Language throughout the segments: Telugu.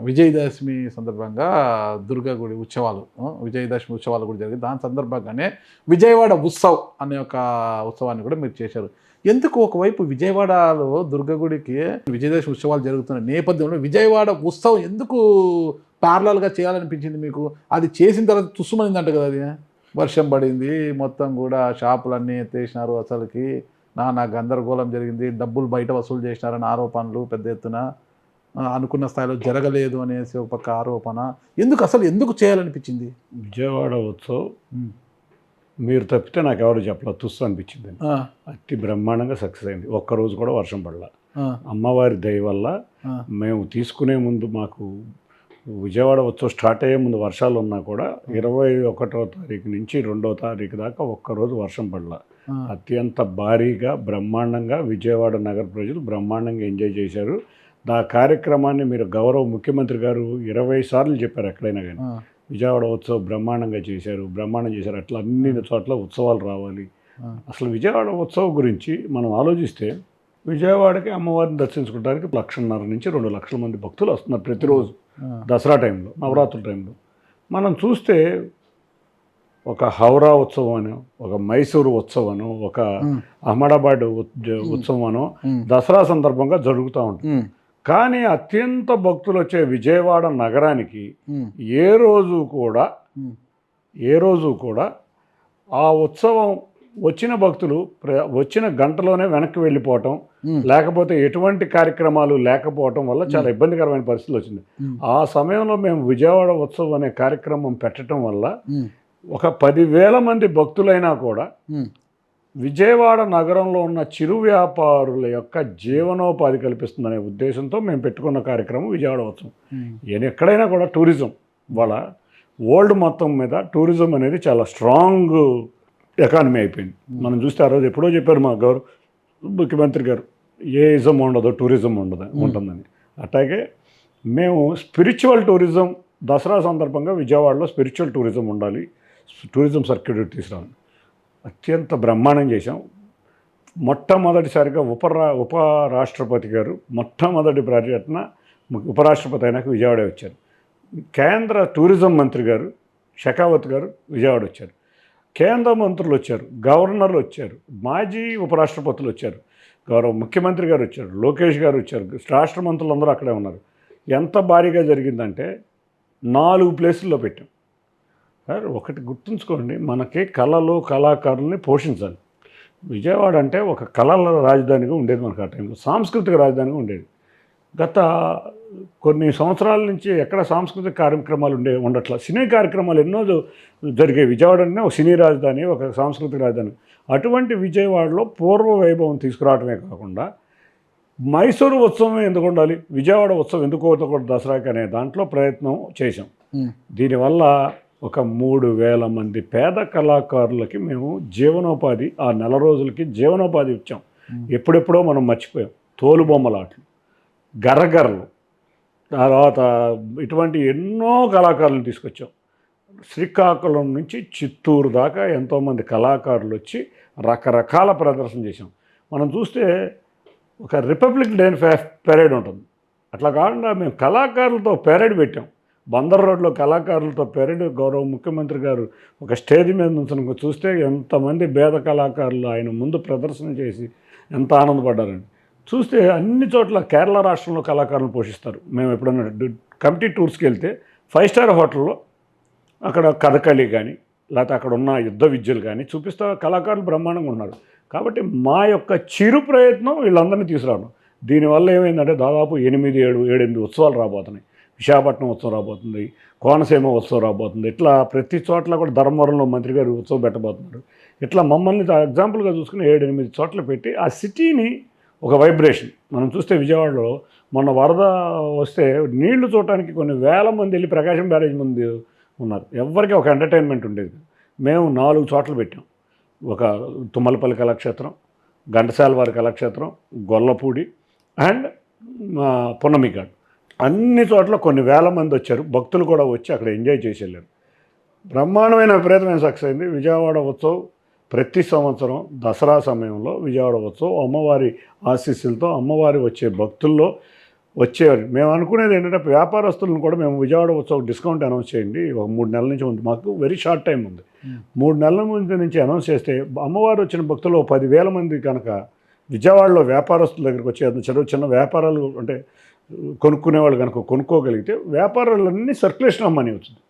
విజయదశమి సందర్భంగా దుర్గా గుడి ఉత్సవాలు, విజయదశమి ఉత్సవాలు కూడా జరిగింది. దాని సందర్భంగానే విజయవాడ ఉత్సవ్ అనే ఒక ఉత్సవాన్ని కూడా మీరు చేశారు. ఎందుకు ఒకవైపు విజయవాడలో దుర్గ గుడికి విజయదశమి ఉత్సవాలు జరుగుతున్న నేపథ్యంలో విజయవాడ ఉత్సవం ఎందుకు ప్యారలల్గా చేయాలనిపించింది మీకు? అది చేసిన తర్వాత తుస్సుమనిందంట కదా అది. వర్షం పడింది, మొత్తం కూడా షాపులన్నీ ఎత్తేసినారు, అసలుకి నానా గందరగోళం జరిగింది, డబ్బులు బయట వసూలు చేసినారని ఆరోపణలు పెద్ద ఎత్తున, అనుకున్న స్థాయిలో జరగలేదు అనేసి ఒక పక్క ఆరోపణ. ఎందుకు చేయాలనిపించింది? విజయవాడ ఉత్సవ్ మీరు తప్పితే నాకు ఎవరు చెప్పలేదు, తుస్సు అనిపించింది. అతి బ్రహ్మాండంగా సక్సెస్ అయింది. ఒక్కరోజు కూడా వర్షం పడలా. అమ్మవారి దయ వల్ల మేము తీసుకునే ముందు మాకు విజయవాడ ఉత్సవం స్టార్ట్ అయ్యే ముందు వర్షాలు ఉన్నా కూడా 21వ తారీఖు నుంచి 2వ తారీఖు దాకా ఒక్కరోజు వర్షం పడలా. అత్యంత భారీగా బ్రహ్మాండంగా విజయవాడ నగర ప్రజలు బ్రహ్మాండంగా ఎంజాయ్ చేశారు. ఆ కార్యక్రమాన్ని మీరు గౌరవ ముఖ్యమంత్రి గారు 20 సార్లు చెప్పారు ఎక్కడైనా కానీ, విజయవాడ ఉత్సవం బ్రహ్మాండంగా చేశారు. అట్లా అన్ని చోట్ల ఉత్సవాలు రావాలి. అసలు విజయవాడ ఉత్సవం గురించి మనం ఆలోచిస్తే విజయవాడకి అమ్మవారిని దర్శించుకోవడానికి 1.5 నుంచి 2 లక్షల మంది భక్తులు వస్తున్నారు ప్రతిరోజు. దసరా టైంలో, నవరాత్రుల టైంలో మనం చూస్తే ఒక హౌరా ఉత్సవం అని, ఒక మైసూరు ఉత్సవం అను, ఒక అహ్మదాబాద్ ఉత్సవం అను దసరా సందర్భంగా జరుగుతూ ఉంటుంది. కానీ అత్యంత భక్తులు వచ్చే విజయవాడ నగరానికి ఏ రోజు కూడా ఆ ఉత్సవం వచ్చిన భక్తులు వచ్చిన గంటలోనే వెనక్కి వెళ్ళిపోవటం, లేకపోతే ఎటువంటి కార్యక్రమాలు లేకపోవటం వల్ల చాలా ఇబ్బందికరమైన పరిస్థితులు వచ్చింది. ఆ సమయంలో మేము విజయవాడ ఉత్సవం అనే కార్యక్రమం పెట్టడం వల్ల ఒక 10,000 మంది భక్తులైనా కూడా విజయవాడ నగరంలో ఉన్న చిరు వ్యాపారుల యొక్క జీవనోపాధి కల్పిస్తుందనే ఉద్దేశంతో మేము పెట్టుకున్న కార్యక్రమం విజయవాడ ఉత్సవం. ఎక్కడైనా కూడా టూరిజం వాళ్ళ వరల్డ్ మొత్తం మీద టూరిజం అనేది చాలా స్ట్రాంగ్ ఎకానమీ అయిపోయింది. మనం చూస్తే ఆ రోజు ఎప్పుడో చెప్పారు మా ముఖ్యమంత్రి గారు, ఏ ఇజం ఉండదు టూరిజం ఉంటుందని. అట్లాగే మేము స్పిరిచువల్ టూరిజం దసరా సందర్భంగా విజయవాడలో స్పిరిచువల్ టూరిజం ఉండాలి, టూరిజం సర్క్యూట్ తీసుకురావాలి. అత్యంత బ్రహ్మాండం చేశాం. మొట్టమొదటిసారిగా ఉపరాష్ట్రపతి గారు మొట్టమొదటి పర్యటన ఉపరాష్ట్రపతి అయినాక విజయవాడ వచ్చారు. కేంద్ర టూరిజం మంత్రి గారు షెకావత్ గారు విజయవాడ వచ్చారు. కేంద్ర మంత్రులు వచ్చారు, గవర్నర్లు వచ్చారు, మాజీ ఉపరాష్ట్రపతులు వచ్చారు, గౌరవ ముఖ్యమంత్రి గారు వచ్చారు, లోకేష్ గారు వచ్చారు, రాష్ట్ర మంత్రులు అందరూ అక్కడే ఉన్నారు. ఎంత భారీగా జరిగిందంటే 4 ప్లేసుల్లో పెట్టాం. సార్ ఒకటి గుర్తుంచుకోండి, మనకి కళలు కళాకారుల్ని పోషించాలి. విజయవాడ అంటే ఒక కళల రాజధానిగా ఉండేది మనకు. ఆ టైంలో సాంస్కృతిక రాజధానిగా ఉండేది. గత కొన్ని సంవత్సరాల నుంచి ఎక్కడ సాంస్కృతిక కార్యక్రమాలు ఉండట్లా. సినీ కార్యక్రమాలు ఎన్నో జరిగాయి. విజయవాడ అంటే ఒక సినీ రాజధాని, ఒక సాంస్కృతిక రాజధాని. అటువంటి విజయవాడలో పూర్వ వైభవం తీసుకురావడమే కాకుండా మైసూరు ఉత్సవం ఎందుకు ఉండాలి, విజయవాడ ఉత్సవం ఎందుకు అవుతుంది దసరాకి అనే దాంట్లో ప్రయత్నం చేశాం. దీనివల్ల ఒక 3,000 మంది పేద కళాకారులకి మేము జీవనోపాధి, ఆ నెల రోజులకి జీవనోపాధి ఇచ్చాం. ఎప్పుడెప్పుడో మనం మర్చిపోయాం. తోలుబొమ్మలాటలు, గర్రగర్రలు, తర్వాత ఇటువంటి ఎన్నో కళాకారులను తీసుకొచ్చాం. శ్రీకాకుళం నుంచి చిత్తూరు దాకా ఎంతోమంది కళాకారులు వచ్చి రకరకాల ప్రదర్శన చేశాం. మనం చూస్తే ఒక రిపబ్లిక్ డే పెరేడ్ ఉంటుంది. అట్లా కాకుండా మేము కళాకారులతో పెరేడ్ పెట్టాం. బందర్ రోడ్లో కళాకారులతో పెరేడ్ గౌరవ ముఖ్యమంత్రి గారు ఒక స్టేజ్ మీద నుంచి చూస్తే ఎంతమంది భేద కళాకారులు ఆయన ముందు ప్రదర్శన చేసి ఎంత ఆనందపడ్డారండి. చూస్తే అన్ని చోట్ల కేరళ రాష్ట్రంలో కళాకారులను పోషిస్తారు. మేము ఎప్పుడన్నా కమిటీ టూర్స్కి వెళ్తే 5 స్టార్ హోటల్లో అక్కడ కథకళి కానీ లేకపోతే అక్కడ ఉన్న యుద్ధ విద్యలు కానీ చూపిస్తా, కళాకారులు బ్రహ్మాండంగా ఉన్నారు. కాబట్టి మా యొక్క చిరు ప్రయత్నం వీళ్ళందరినీ తీసుకురావడం. దీనివల్ల ఏమైందంటే దాదాపు 8 ఉత్సవాలు రాబోతున్నాయి. విశాఖపట్నం ఉత్సవం రాబోతుంది, కోనసీమ ఉత్సవం రాబోతుంది. ఇట్లా ప్రతి చోట్ల కూడా ధర్మవరంలో మంత్రి గారు ఉత్సవం పెట్టబోతున్నారు. ఇట్లా మమ్మల్ని ఎగ్జాంపుల్గా చూసుకుని 7-8 చోట్ల పెట్టి ఆ సిటీని ఒక వైబ్రేషన్. మనం చూస్తే విజయవాడలో మొన్న వరద వస్తే నీళ్లు చూడటానికి కొన్ని వేల మంది వెళ్ళి ప్రకాశం బ్యారేజ్ ముందు ఉన్నారు. ఎవరికి ఒక ఎంటర్టైన్మెంట్ ఉండేది. మేము 4 చోట్ల పెట్టాం. ఒక తుమ్మలపల్లి కళాక్షేత్రం, ఘంటసాల వారి కళాక్షేత్రం, గొల్లపూడి అండ్ పున్నమిఘాట్. అన్ని చోట్ల కొన్ని వేల మంది వచ్చారు. భక్తులు కూడా వచ్చి అక్కడ ఎంజాయ్ చేసి వెళ్ళారు. బ్రహ్మాండమైన విపరీతమైన సక్సెస్ అయింది. విజయవాడ ఉత్సవం ప్రతి సంవత్సరం దసరా సమయంలో విజయవాడ ఉత్సవం అమ్మవారి ఆశీస్సులతో అమ్మవారి వచ్చే భక్తుల్లో వచ్చేవారు. మేము అనుకునేది ఏంటంటే వ్యాపారస్తులను కూడా మేము విజయవాడ ఉత్సవం డిస్కౌంట్ అనౌన్స్ చేయండి, ఒక 3 నెలల నుంచి ఉంది, మాకు వెరీ షార్ట్ టైం ఉంది, 3 నెలల ముందు నుంచి అనౌన్స్ చేస్తే అమ్మవారు వచ్చిన భక్తులు 10,000 మంది కనుక విజయవాడలో వ్యాపారస్తుల దగ్గరికి వచ్చే చిన్న వ్యాపారాలు అంటే కొనుక్కునే వాళ్ళు కనుక కొనుక్కోగలిగితే వ్యాపారాలన్నీ సర్క్యులేషన్ మనీ వచ్చింది.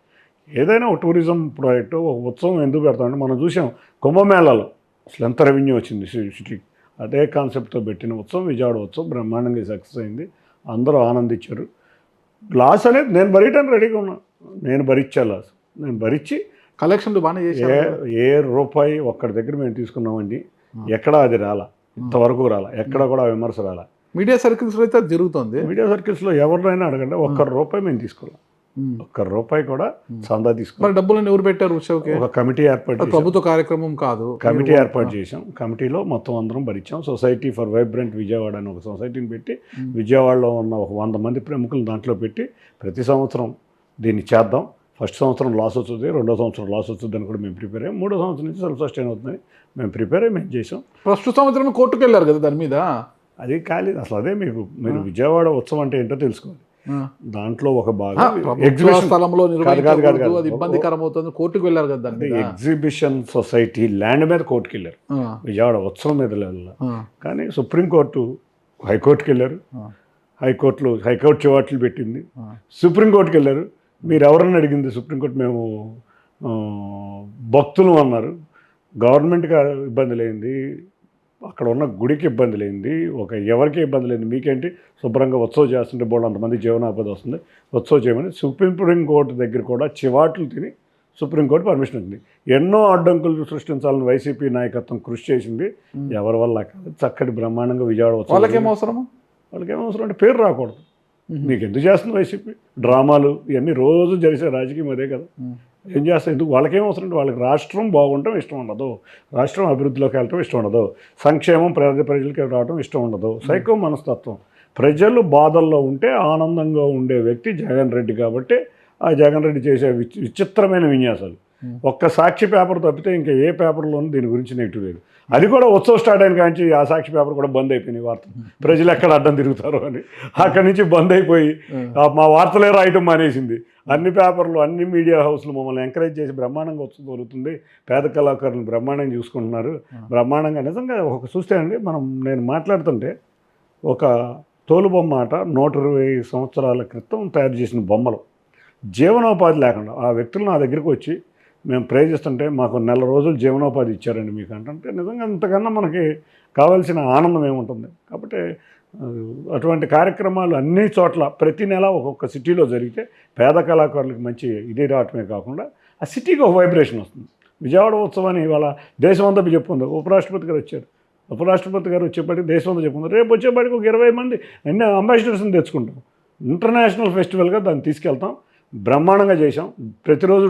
ఏదైనా ఒక టూరిజం ప్రాజెక్టు ఒక ఉత్సవం ఎందుకు పెడతామంటే మనం చూసాం కుంభమేళాలో అసలు ఎంత రెవెన్యూ వచ్చింది సిటీకి. అదే కాన్సెప్ట్తో పెట్టిన ఉత్సవం విజయవాడ ఉత్సవం బ్రహ్మాండంగా సక్సెస్ అయింది, అందరూ ఆనందించారు. లాస్ అనేది నేను భరించడానికి రెడీగా ఉన్నా, నేను భరించా లాస్, నేను భరించి కలెక్షన్లు బాగానే చేశారు. ఏ రూపాయి ఒక్కడి దగ్గర మేము తీసుకున్నామండి, ఎక్కడా అది రాలా, ఇంతవరకు రాలా, ఎక్కడ కూడా విమర్శ రాలా. మీడియా సర్కిల్స్లో అయితే అది జరుగుతుంది. మీడియా సర్కిల్స్లో ఎవరినైనా అడగండి, ఒక్క రూపాయి మేము తీసుకోవాలి, ఒక్క రూపాయి కూడా చందా తీసుకున్నాం. మరి డబ్బులను ఎవరు పెట్టారు ఉత్సవ్కి? ఒక కమిటీ ఏర్పాటు, ప్రభుత్వ కార్యక్రమం కాదు, కమిటీ ఏర్పాటు చేసాం. కమిటీలో మొత్తం అందరం భరించాం. సొసైటీ ఫర్ వైబ్రెంట్ విజయవాడ అని ఒక సొసైటీని పెట్టి విజయవాడలో ఉన్న ఒక 100 మంది ప్రముఖులు దాంట్లో పెట్టి ప్రతి సంవత్సరం దీన్ని చేద్దాం. ఫస్ట్ సంవత్సరం లాస్ వస్తుంది, రెండో సంవత్సరం లాస్ వస్తుంది అని కూడా మేము ప్రిపేర్ అయ్యాం. మూడో సంవత్సరం నుంచి సెల్ఫ్ సస్టైన్ అవుతుందని మేము ప్రిపేర్ అయ్యి మేము చేసాం. ఫస్ట్ సంవత్సరం కోర్టుకు వెళ్ళారు కదా దాని మీద. అది కాలేదు అసలు. అదే మీరు విజయవాడ ఉత్సవం అంటే ఏంటో తెలుసుకోవాలి. దాంట్లో ఒక భాగం ఎగ్జిబిషన్ స్థలంలో నిర్వహించకూడదు, అది ఇబ్బందికరం అవుతుంది, కోర్టుకు వెళ్ళారు కదా దాని మీద. ఎగ్జిబిషన్ సొసైటీ ల్యాండ్ మీద కోర్టుకు వెళ్ళారు, విజయవాడ ఉత్సవం మీద వెళ్ళారు. కానీ సుప్రీంకోర్టు హైకోర్టుకి వెళ్ళారు, హైకోర్టు చివాట్లు పెట్టింది, సుప్రీంకోర్టుకి వెళ్ళారు. మీరు ఎవరన్నా అడిగింది సుప్రీంకోర్టు మేము భక్తులు అన్నారు. గవర్నమెంట్కి ఇబ్బంది లేనిది, అక్కడ ఉన్న గుడికి ఇబ్బంది లేనిది, ఎవరికి ఇబ్బంది లేనిది, మీకేంటి శుభ్రంగా ఉత్సవం చేస్తుంటే బోర్డు అంతమంది జీవనోపాధి వస్తుంది, ఉత్సవం చేయమని సుప్రీంకోర్టు దగ్గర కూడా చివాట్లు తిని సుప్రీంకోర్టు పర్మిషన్ వచ్చింది. ఎన్నో అడ్డంకులు సృష్టించాలని వైసీపీ నాయకత్వం కృషి చేసింది, ఎవరి వల్ల కాదు. చక్కటి బ్రహ్మాండంగా విజయవాడ ఉత్సవం. వాళ్ళకేం అవసరం అంటే పేరు రాకూడదు. మీకు ఎందుకు చేస్తుంది వైసీపీ డ్రామాలు ఇవన్నీ రోజు జరిగే రాజకీయం అదే కదా. ఏం చేస్తారు ఎందుకు? వాళ్ళకేం అవసరం అంటే వాళ్ళకి రాష్ట్రం బాగుండటం ఇష్టం ఉండదు, రాష్ట్రం అభివృద్ధిలోకి వెళ్ళటం ఇష్టం ఉండదు, సంక్షేమం ప్రజలకి రావడం ఇష్టం ఉండదు. సైకో మనస్తత్వం. ప్రజలు బాధల్లో ఉంటే ఆనందంగా ఉండే వ్యక్తి జగన్ రెడ్డి. కాబట్టి ఆ జగన్ రెడ్డి చేసే విచిత్రమైన విన్యాసాలు. ఒక్క సాక్షి పేపర్ తప్పితే ఇంకా ఏ పేపర్లోనూ దీని గురించి నెగిటివ్ లేదు. అది కూడా ఉత్సవం స్టార్ట్ అయిన కాంచి ఆ సాక్షి పేపర్ కూడా బంద్ అయిపోయినాయి వార్తలు. ప్రజలు ఎక్కడ అడ్డం తిరుగుతారో అని అక్కడి నుంచి బంద్ అయిపోయి మా వార్తలే రాయటం మానేసింది. అన్ని పేపర్లు, అన్ని మీడియా హౌస్లు మమ్మల్ని ఎంకరేజ్ చేసి బ్రహ్మాండంగా ఉత్సవం జరుగుతుంది, పేద కళాకారులు బ్రహ్మాండంగా చూసుకుంటున్నారు, బ్రహ్మాండంగా. నిజంగా చూస్తే అండి నేను మాట్లాడుతుంటే ఒక తోలుబొమ్మ ఆట 120 సంవత్సరాల క్రితం తయారు చేసిన బొమ్మలు, జీవనోపాధి లేకుండా ఆ వ్యక్తులు నా దగ్గరికి వచ్చి మేము ప్రే చేస్తుంటే మాకు 4 నెలల రోజులు జీవనోపాధి ఇచ్చారండి మీకు అంటే నిజంగా అంతకన్నా మనకి కావాల్సిన ఆనందం ఏముంటుంది. కాబట్టి అటువంటి కార్యక్రమాలు అన్ని చోట్ల ప్రతి నెల ఒక్కొక్క సిటీలో జరిగితే పేద కళాకారులకు మంచి ఇది రావటమే కాకుండా ఆ సిటీకి ఒక వైబ్రేషన్ వస్తుంది. విజయవాడ ఉత్సవాన్ని ఇవాళ దేశం అంతా చెప్పుకుంది. ఉపరాష్ట్రపతి గారు వచ్చారు, ఉపరాష్ట్రపతి గారు వచ్చేప్పటికి దేశం అంతా చెప్పుకుంది. రేపు వచ్చేప్పటికి ఒక 20 మంది అన్ని అంబాసిడర్స్ని తెచ్చుకుంటాం. ఇంటర్నేషనల్ ఫెస్టివల్గా దాన్ని తీసుకెళ్తాం. బ్రహ్మాండంగా చేసాం. ప్రతిరోజు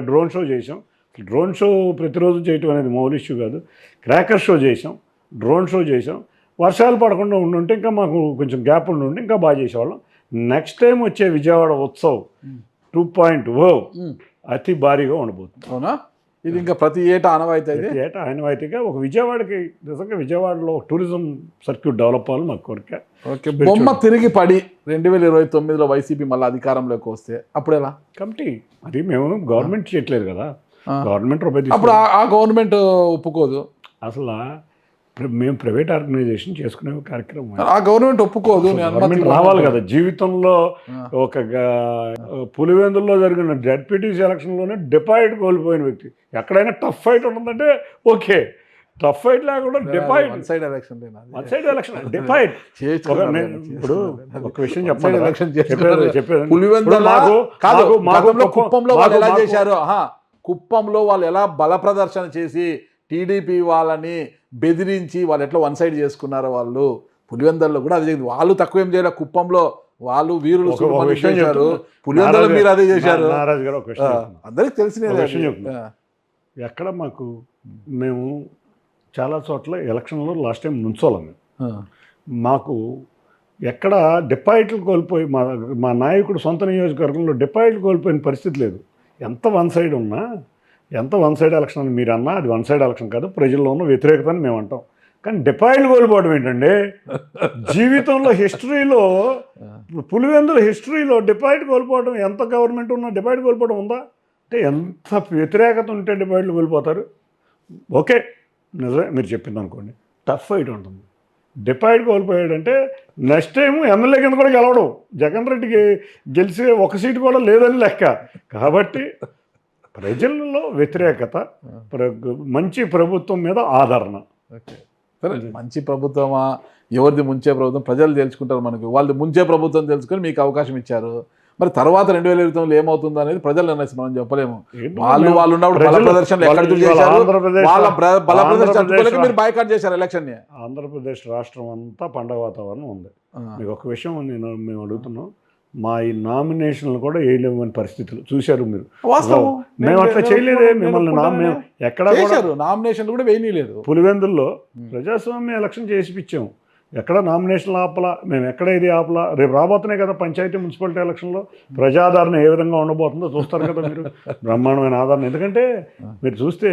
డ్రోన్ షో చేసాం. డ్రోన్ షో ప్రతిరోజు చేయటం అనేది మామూలు ఇష్యూ కాదు. క్రాకర్ షో చేసాం, డ్రోన్ షో చేసాం. వర్షాలు పడకుండా ఉండుంటే ఇంకా మాకు కొంచెం గ్యాప్ ఉండి ఇంకా బాగా చేసేవాళ్ళం. నెక్స్ట్ టైం వచ్చే విజయవాడ ఉత్సవ్ 2.0 అతి భారీగా ఉండబోతుంది. అవునా? ఇది ఇంకా ప్రతి ఏటా ఆనవాయితీగా ఒక విజయవాడకి నిజంగా విజయవాడలో టూరిజం సర్క్యూట్ డెవలప్ అవ్వాలి మాకు కోరిక. ఓకే, బొమ్మ తిరిగి పడి 2029లో వైసీపీ మళ్ళీ అధికారంలోకి వస్తే అప్పుడు ఎలా? కమిటీ అది మేము గవర్నమెంట్ చేయట్లేదు కదా, గవర్నమెంట్ అప్పుడు ఆ గవర్నమెంట్ ఒప్పుకోదు. అసలు మేము ప్రైవేట్ ఆర్గనైజేషన్ చేసుకునే కార్యక్రమం ఆ గవర్నమెంట్ ఒప్పుకోదు. రావాలి కదా జీవితంలో. ఒక పులివెందుల్లో జరిగిన జడ్పీటీసీ ఎలక్షన్లోనే డిపాజిట్ కోల్పోయిన వ్యక్తి. ఎక్కడైనా టఫ్ ఫైట్ ఉంటుందంటే ఓకే, టఫ్ ఫైట్ లేకుండా deposit one side election deposit. ఇప్పుడు ఒక విషయం చెప్పాను, కుప్పంలో వాళ్ళు ఎలా చేశారు, కుప్పంలో వాళ్ళు ఎలా బల ప్రదర్శన చేసి టీడీపీ వాళ్ళని బెదిరించి వాళ్ళు ఎట్లా వన్ సైడ్ చేసుకున్నారో వాళ్ళు పులివెందుల్లో కూడా అదే. వాళ్ళు తక్కువ ఏం చేయలేదు, కుప్పంలో వాళ్ళు వీరులు చేశారు, పులివెందులో మీరు అదే చేశారు. అందరికి తెలిసిన ఎక్కడ మాకు మేము చాలా చోట్ల ఎలక్షన్లో లాస్ట్ టైం నుంచోలేము. మాకు ఎక్కడ డిపాజిట్లు కోల్పోయి మా నాయకుడు సొంత నియోజకవర్గంలో డిపాజిట్లు కోల్పోయిన పరిస్థితి లేదు. ఎంత వన్ సైడ్ ఉన్నా, ఎంత వన్ సైడ్ ఎలక్షన్ అని మీరు అన్నా అది వన్ సైడ్ ఎలక్షన్ కాదు, ప్రజల్లో ఉన్న వ్యతిరేకత అని మేము అంటాం. కానీ డిపాజిట్లు కోల్పోవడం ఏంటండి? జీవితంలో హిస్టరీలో పులివెందుల హిస్టరీలో డిపాజిట్ కోల్పోవడం, ఎంత గవర్నమెంట్ ఉన్నా డిపాజిట్ కోల్పోవడం ఉందా? అంటే ఎంత వ్యతిరేకత ఉంటే డిపాజిట్లు కోల్పోతారు. ఓకే, నిజమే మీరు చెప్పింది అనుకోండి, టఫ్ ఫైట్ ఉంటుంది. డిపాజిట్ కోల్పోయాడంటే నెక్స్ట్ టైం ఎమ్మెల్యే కింద కూడా గెలవడం. జగన్ రెడ్డికి గెలిచే ఒక సీటు కూడా లేదని లెక్క. కాబట్టి ప్రజల్లో వ్యతిరేకత, మంచి ప్రభుత్వం మీద ఆదరణ. ఓకే, సరే, మంచి ప్రభుత్వమా ఎవరిది ముంచే ప్రభుత్వం ప్రజలు తెలుసుకుంటారు. మనకు వాళ్ళు ముంచే ప్రభుత్వం తెలుసుకొని మీకు అవకాశం ఇచ్చారు. మరి తర్వాత 2020లో ఏమవుతుందో అనేది ప్రజలు నిర్ణయిస్తారు, మనం చెప్పలేము. వాళ్ళు ఉన్నప్పుడు బల ప్రదర్శనలు ఎక్కడ చేశారు, వాళ్ళ బల ప్రదర్శన మీరు బాయ్కాట్ చేశారు ఎలక్షన్ ని. ఆంధ్రప్రదేశ్ రాష్ట్రం అంతా పండగ వాతావరణం ఉంది. మీకు ఒక విషయం మేము అడుగుతున్నాం, మా ఈ నామినేషన్లు కూడా వేయలేమని పరిస్థితులు చూశారు మీరు. మేము అట్లా చేయలేదే, మిమ్మల్ని ఎక్కడ నామినేషన్లు కూడా వేయలేదు. పులివెందుల్లో ప్రజాస్వామ్య ఎలక్షన్ చేసిపించాము, ఎక్కడ నామినేషన్లు ఆపలా, మేము ఎక్కడ ఇది ఆపలా. రేపు రాబోతున్నాయి కదా పంచాయతీ మున్సిపాలిటీ ఎలక్షన్లో, ప్రజాదరణ ఏ విధంగా ఉండబోతుందో చూస్తారు కదా మీరు. బ్రహ్మాండమైన ఆదరణ. ఎందుకంటే మీరు చూస్తే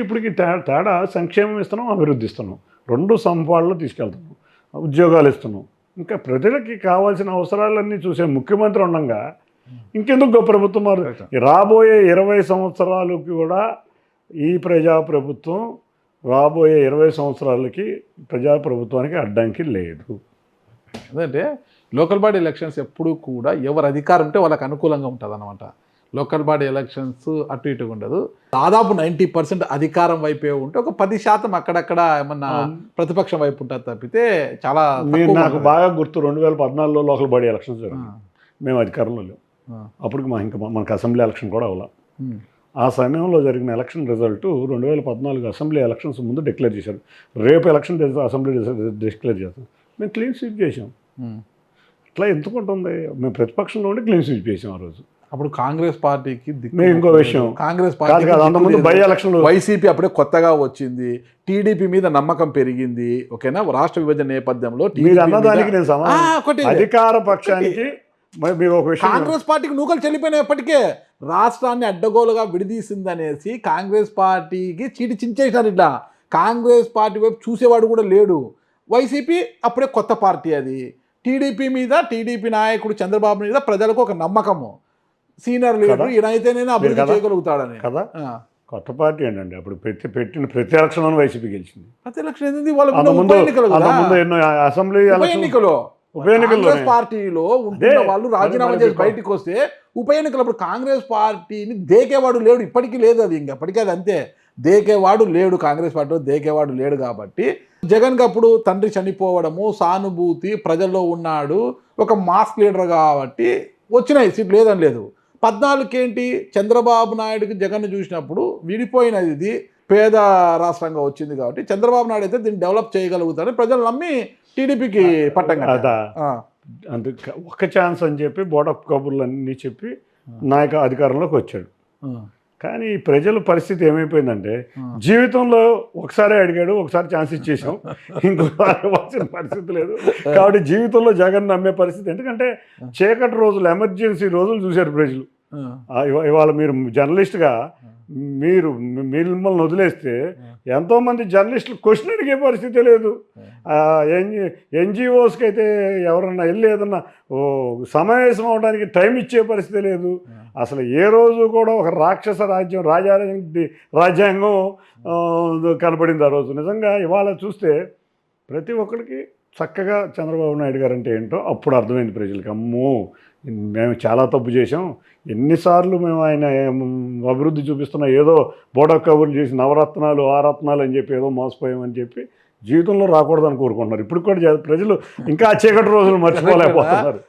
ఇప్పటికి తేడా సంక్షేమం ఇస్తున్నాం, అభివృద్ధి ఇస్తున్నాం, రెండు సంపాదనలో తీసుకెళ్తున్నాం, ఉద్యోగాలు ఇస్తున్నాం. ఇంకా ప్రజలకి కావాల్సిన అవసరాలన్నీ చూసే ముఖ్యమంత్రి ఉండగా ఇంకెందుకు గొప్ప ప్రభుత్వం మారు. రాబోయే 20 సంవత్సరాలకి కూడా ఈ ప్రజాప్రభుత్వం రాబోయే 20 సంవత్సరాలకి ప్రజాప్రభుత్వానికి అడ్డంకి లేదు. అదంటే లోకల్ బాడీ ఎలక్షన్స్ ఎప్పుడు కూడా ఎవరు అధికారం ఉంటే వాళ్ళకి అనుకూలంగా ఉంటుంది అన్నమాట. లోకల్ బాడీ ఎలక్షన్స్ అటు ఇటుగా ఉండదు. దాదాపు 90% అధికారం వైపే ఉంటే ఒక 10% అక్కడక్కడ ఏమన్నా ప్రతిపక్షం వైపు ఉంటుంది తప్పితే చాలా. నాకు బాగా గుర్తు 2014లో లోకల్ బాడీ ఎలక్షన్స్ జరిగింది. మేము అధికారంలో లేవు అప్పటికి. మనకు అసెంబ్లీ ఎలక్షన్ కూడా అవ్వాలి. ఆ సమయంలో జరిగిన ఎలక్షన్ రిజల్ట్ 2014 అసెంబ్లీ ఎలక్షన్స్ ముందు డిక్లేర్ చేశారు. రేపు ఎలక్షన్ అసెంబ్లీ డిక్లేర్ చేస్తాం. మేము క్లీన్ స్వీప్ చేసాం. అట్లా ఎందుకుంటుంది, మేము ప్రతిపక్షంలో ఉండి క్లీన్ స్వీప్ చేసాం ఆ రోజు. అప్పుడు కాంగ్రెస్ పార్టీకి ఇంకో విషయం, Congress party by election YCP అప్పుడే కొత్తగా వచ్చింది, టీడీపీ మీద నమ్మకం పెరిగింది. ఓకేనా, రాష్ట్ర విభజన నేపథ్యంలో అధికార పక్షానికి కాంగ్రెస్ పార్టీకి నూకలు చెల్లిపోయినప్పటికే రాష్ట్రాన్ని అడ్డగోలుగా విడదీసిందనేసి కాంగ్రెస్ పార్టీకి చీటి చించేసినారు. ఇట్లా కాంగ్రెస్ పార్టీ వైపు చూసేవాడు కూడా లేడు. వైసీపీ అప్పుడే కొత్త పార్టీ, అది టీడీపీ నాయకుడు చంద్రబాబు మీద ప్రజలకు ఒక నమ్మకము, సీనియర్ లీడర్ ఈయనైతేనే అభివృద్ధి చేయగలుగుతాడని కదా. కొత్త పార్టీ ఏంటండి, అప్పుడు ప్రతి ఎలక్షన్లోనూ వైసీపీ గెలిచింది. ప్రతి ఎలక్షన్ ఏంది, వాళ్ళ అసెంబ్లీ ఎన్నికలు కాంగ్రెస్ పార్టీలో ఉంటున్న వాళ్ళు రాజీనామా చేసి బయటకు వస్తే ఉప ఎన్నికలప్పుడు కాంగ్రెస్ పార్టీని దేకేవాడు లేడు. ఇప్పటికీ లేదు, అది ఇంకెప్పటికీ అది అంతే. దేకేవాడు లేడు, కాంగ్రెస్ పార్టీలో దేకేవాడు లేడు. కాబట్టి జగన్కి అప్పుడు తండ్రి చనిపోవడము, సానుభూతి ప్రజల్లో ఉన్నాడు, ఒక మాస్ లీడర్ కాబట్టి వచ్చినాయి సీట్లు, లేదని లేదు. 14కి ఏంటి, చంద్రబాబు నాయుడుకి జగన్ చూసినప్పుడు విడిపోయినది, ఇది పేద రాష్ట్రంగా వచ్చింది కాబట్టి చంద్రబాబు నాయుడు అయితే దీన్ని డెవలప్ చేయగలుగుతారని ప్రజలు నమ్మి టీడీపీకి పట్టం కదా. అందుకే ఒక్క ఛాన్స్ అని చెప్పి బోటప్ కబుర్లు అన్నీ చెప్పి అధికారంలోకి వచ్చాడు. కానీ ప్రజల పరిస్థితి ఏమైపోయిందంటే, జీవితంలో ఒకసారి అడిగాడు, ఒకసారి ఛాన్స్ ఇచ్చేసాం, ఇంకోసారి ఇవ్వాల్సిన పరిస్థితి లేదు. కాబట్టి జీవితంలో జగన్ నమ్మే పరిస్థితి. ఎందుకంటే చీకటి రోజులు, ఎమర్జెన్సీ రోజులు చూశారు ప్రజలు. ఇవాళ మీరు జర్నలిస్ట్గా మిమ్మల్ని వదిలేస్తే ఎంతోమంది జర్నలిస్టులు క్వశ్చన్ అడిగే పరిస్థితి లేదు. ఎన్జిఓస్కి అయితే ఎవరన్నా వెళ్ళి ఏదన్నా సమావేశం అవడానికి టైం ఇచ్చే పరిస్థితి లేదు. అసలు ఏ రోజు కూడా ఒక రాక్షస రాజ్యాంగం కనపడింది ఆ రోజు. నిజంగా ఇవాళ చూస్తే ప్రతి ఒక్కరికి చక్కగా చంద్రబాబు నాయుడు గారు అంటే ఏంటో అప్పుడు అర్థమైంది ప్రజలకి. అమ్మో, మేము చాలా తప్పు చేసాం, ఎన్నిసార్లు మేము ఆయన అభివృద్ధి చూపిస్తున్నా ఏదో బోడా కబుర్లు చేసి నవరత్నాలు ఆరత్నాలు అని చెప్పి ఏదో మోసపోయామని చెప్పి జీవితంలో రాకూడదని కోరుకుంటున్నారు. ఇప్పుడు కూడా ప్రజలు ఇంకా చీకటి రోజులు మర్చిపోలేకపోతున్నారు.